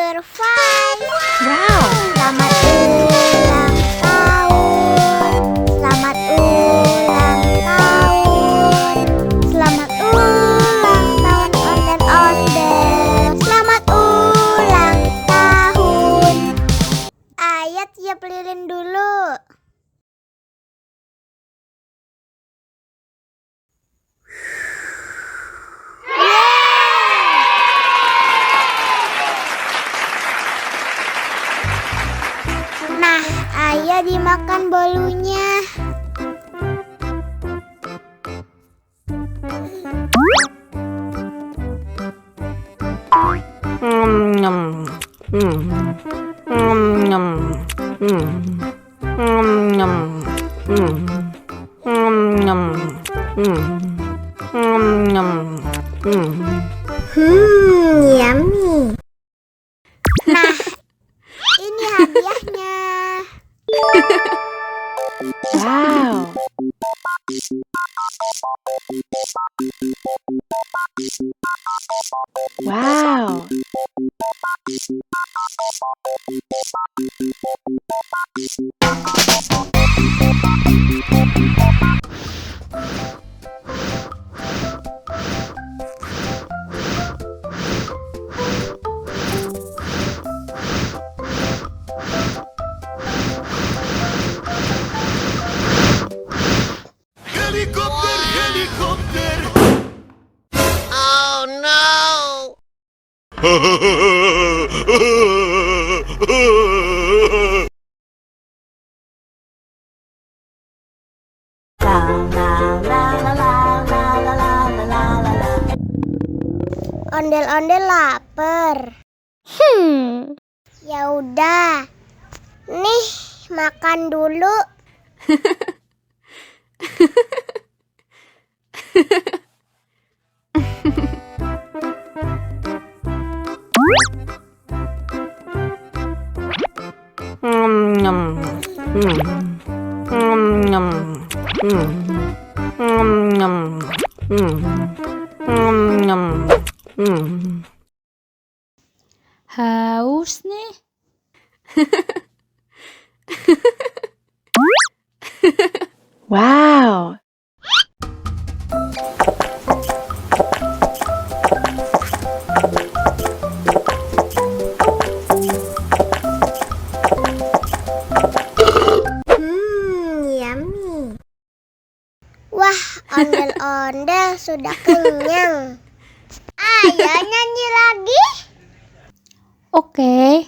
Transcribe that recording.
Number 5. Wow. Selamat ulang tahun. Selamat ulang tahun. Selamat ulang tahun ondel-ondel. Selamat ulang tahun. Ayat tiup lilin dulu. Nah, ayo dimakan bolunya. Yummy. Nah, ini hadiahnya. Wow. Wow. Helikopter, helikopter. Oh no. La la la la la la la la la la la. Ondel-ondel lapar. Ya udah. Nih, makan dulu. Haus nih. Wow. Yummy. Wah, ondel-ondel sudah kenyang. Ayo nyanyi lagi. Oke.